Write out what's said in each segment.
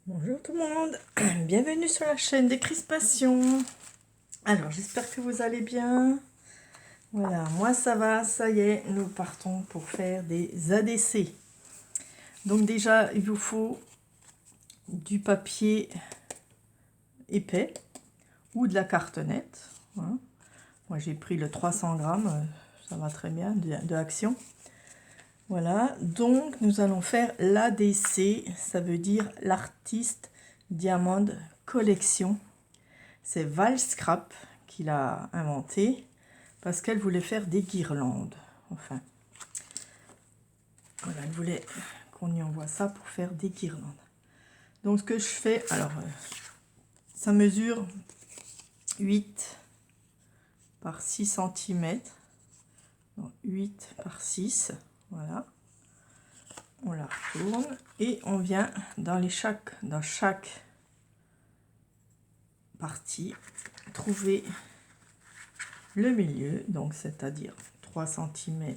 Bonjour tout le monde, bienvenue sur la chaîne des crispations. Alors j'espère que vous allez bien. Voilà, moi ça va, ça y est, nous partons pour faire des ADC. Donc déjà il vous faut du papier épais ou de la cartonnette. Hein. Moi j'ai pris le 300 grammes, ça va très bien, de Action. Voilà, donc nous allons faire l'ADC, ça veut dire l'artiste Diamond Collection. C'est Val Scrap qui l'a inventé parce qu'elle voulait faire des guirlandes. Enfin, voilà, elle voulait qu'on y envoie ça pour faire des guirlandes. Donc ce que je fais, alors ça mesure 8 par 6 cm. Donc 8 par 6, voilà. On la retourne et on vient dans chaque partie trouver le milieu, donc c'est-à-dire 3 cm.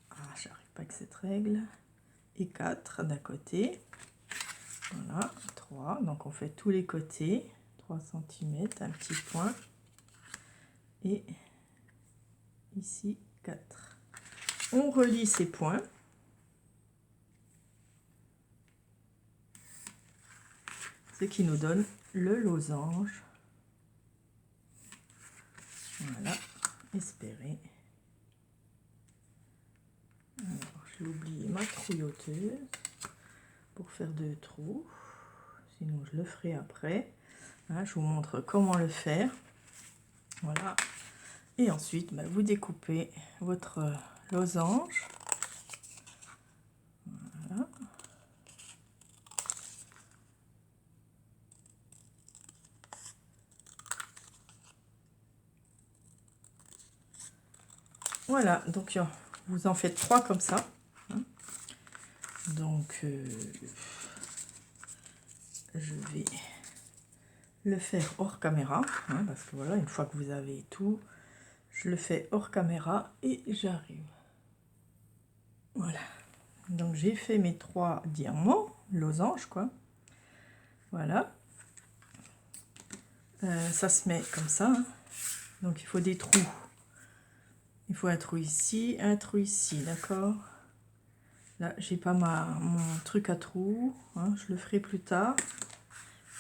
Ah, j'arrive pas avec cette règle. Et 4 d'un côté. Voilà, 3. Donc on fait tous les côtés. 3 cm, un petit point. Et ici 4. On relie ces points. Ce qui nous donne le losange. Voilà, espérer. Alors, j'ai oublié ma trouilloteuse pour faire 2 trous. Sinon, je le ferai après. Hein, je vous montre comment le faire. Voilà. Et ensuite, vous découpez votre losange. Voilà. Voilà, donc vous en faites 3 comme ça. Hein. Donc, je vais le faire hors caméra, hein, parce que voilà, une fois que vous avez tout, je le fais hors caméra et j'arrive. Voilà, donc j'ai fait mes 3 diamants, losanges quoi. Voilà, ça se met comme ça. Hein. Donc il faut des trous. Il faut un trou ici, d'accord. Là, j'ai pas mon truc à trous, hein, je le ferai plus tard.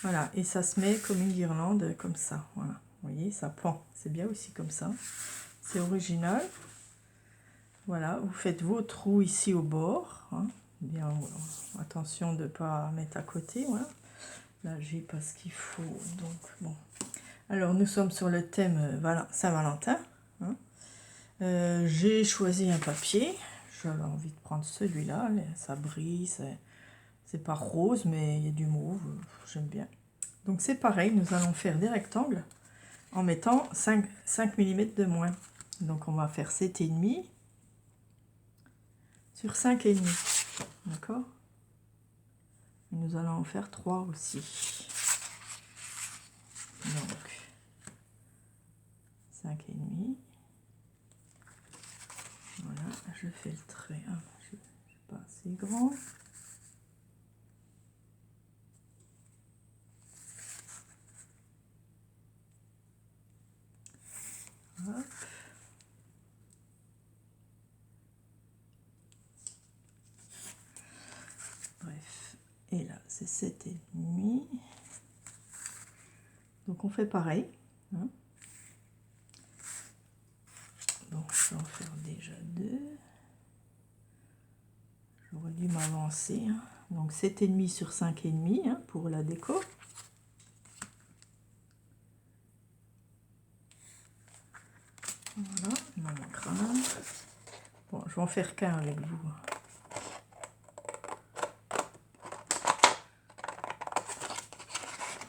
Voilà, et ça se met comme une guirlande, comme ça. Voilà, vous voyez, ça pend. C'est bien aussi comme ça. C'est original. Voilà, vous faites vos trous ici au bord. Hein. Bien, attention de ne pas mettre à côté. Voilà. Là, j'ai pas ce qu'il faut. Donc, bon. Alors, nous sommes sur le thème voilà, Saint-Valentin. Hein. J'ai choisi un papier. J'avais envie de prendre celui-là. Ça brille. C'est pas rose, mais il y a du mauve. J'aime bien. Donc c'est pareil, nous allons faire des rectangles en mettant 5 mm de moins. Donc on va faire 7,5 sur 5,5. D'accord? Nous allons en faire 3 aussi. Donc 5,5. Voilà, je fais le trait. Ah, je ne suis pas assez grand. Hop. Bref, et là c'est 7,5. Donc on fait pareil. Hein. Donc je vais en faire déjà 2. J'aurais dû m'avancer. Hein. Donc 7,5 sur 5,5 hein, pour la déco. Voilà, il m'en manquera un. Bon, je vais en faire qu'un avec vous.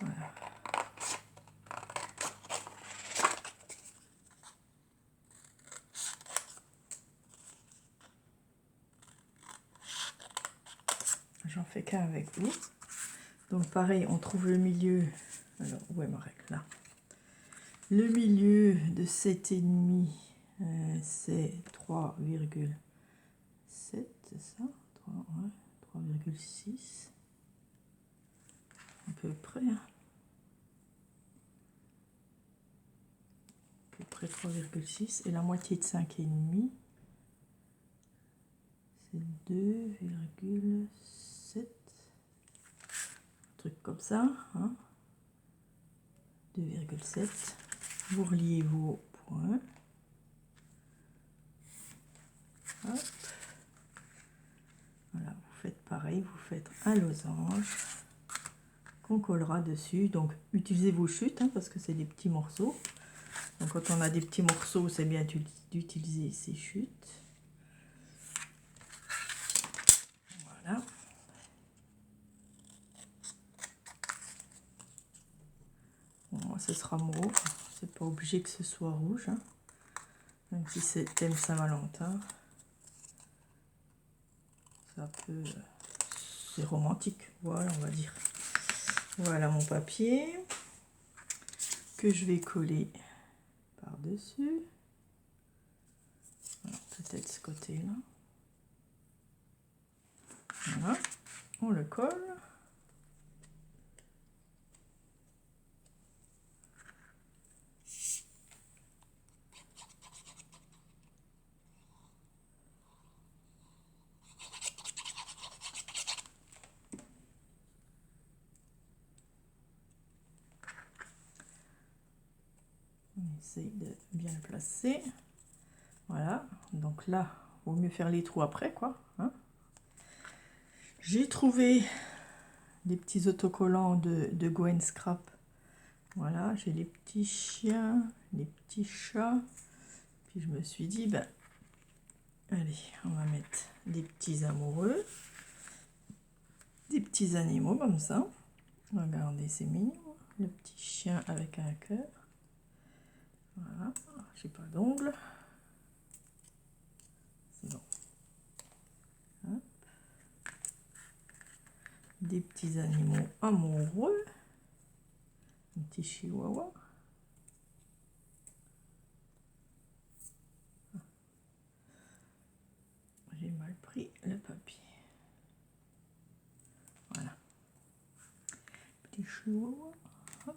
Voilà. J'en fais qu'un avec vous. Donc pareil, on trouve le milieu. Alors, où est ma règle là? Le milieu de 7,5, c'est 3,7, c'est ça? 3,6. peu près. Hein. À peu près 3,6 et la moitié de 5,5. C'est 2,7. Un truc comme ça. Hein. 2,7. Vous reliez vos points. Hop. Voilà, vous faites pareil, vous faites un losange qu'on collera dessus. Donc utilisez vos chutes hein, parce que c'est des petits morceaux. Donc quand on a des petits morceaux, c'est bien d'utiliser ces chutes. Voilà. Bon, moi, ce sera mauve. C'est pas obligé que ce soit rouge. Hein. Même si c'est thème Saint-Valentin. Ça peut... C'est romantique. Voilà, on va dire. Voilà mon papier. Que je vais coller par-dessus. Peut-être ce côté-là. Voilà. On le colle. On essaye de bien le placer. Voilà. Donc là, il vaut mieux faire les trous après, quoi. Hein. J'ai trouvé des petits autocollants de Gwen Scrap. Voilà, j'ai les petits chiens, les petits chats. Puis je me suis dit, ben, allez, on va mettre des petits amoureux. Des petits animaux comme ça. Regardez, c'est mignon. Le petit chien avec un cœur. Voilà, j'ai pas d'ongles. C'est bon. Hop. Des petits animaux amoureux. Un petit chihuahua. J'ai mal pris le papier. Voilà. Petit chihuahua. Hop.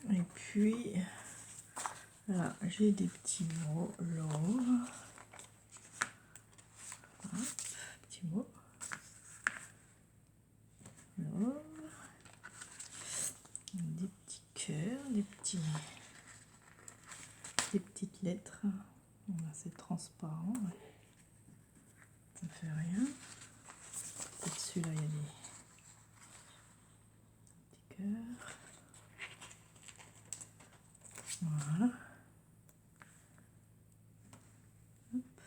Et puis, là, j'ai des petits mots love. Hop, petits mots. Love. Des petits cœurs, des petites lettres. Là, c'est transparent. Ouais. Ça fait rien. Peut-être celui-là, il y a des petits cœurs. Voilà. Hop.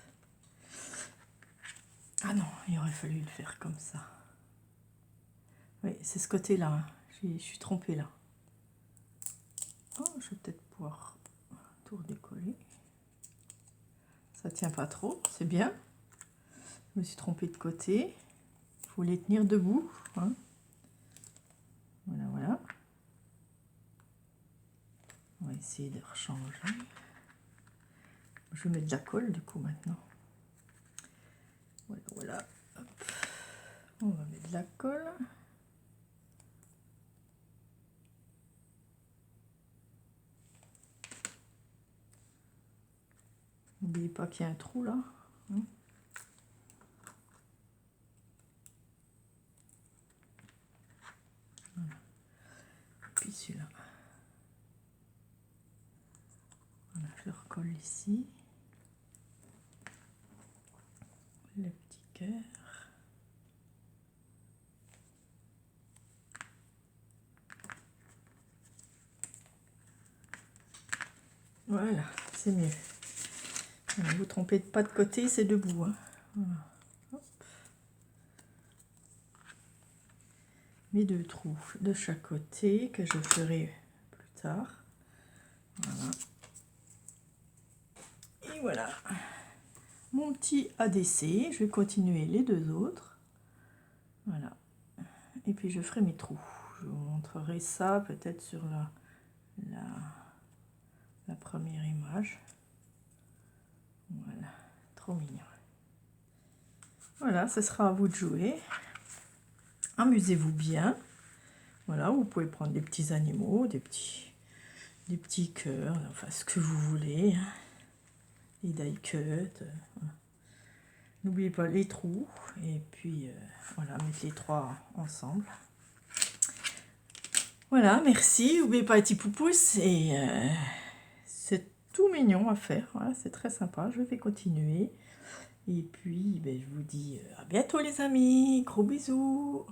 Ah non, il aurait fallu le faire comme ça. Oui, c'est ce côté-là. Hein. Je suis trompée là. Oh, je vais peut-être pouvoir tout redécoller. Ça tient pas trop, c'est bien. Je me suis trompée de côté. Il faut les tenir debout. Hein. Voilà, voilà. On va essayer de rechanger. Je vais mettre de la colle du coup maintenant. Voilà, voilà. Hop. On va mettre de la colle. N'oubliez pas qu'il y a un trou là. Hein. Voilà. Puis celui-là. Voilà, je le recolle ici. Le petit cœur. Voilà, c'est mieux. Ne vous trompez pas de côté, c'est debout. Hein. Voilà. Hop. Mes deux trous de chaque côté que je ferai plus tard. Voilà. Et voilà. Mon petit ADC. Je vais continuer les deux autres. Voilà. Et puis je ferai mes trous. Je vous montrerai ça peut-être sur la première image. Voilà, trop mignon. Voilà, ce sera à vous de jouer. Amusez-vous bien. Voilà, vous pouvez prendre des petits animaux, des petits cœurs, enfin ce que vous voulez. Les die cut. N'oubliez pas les trous. Et puis, voilà, mettre les trois ensemble. Voilà, merci. N'oubliez pas les petits poupous. Et c'est tout mignon à faire. Voilà, c'est très sympa. Je vais continuer. Et puis, ben, je vous dis à bientôt les amis. Gros bisous.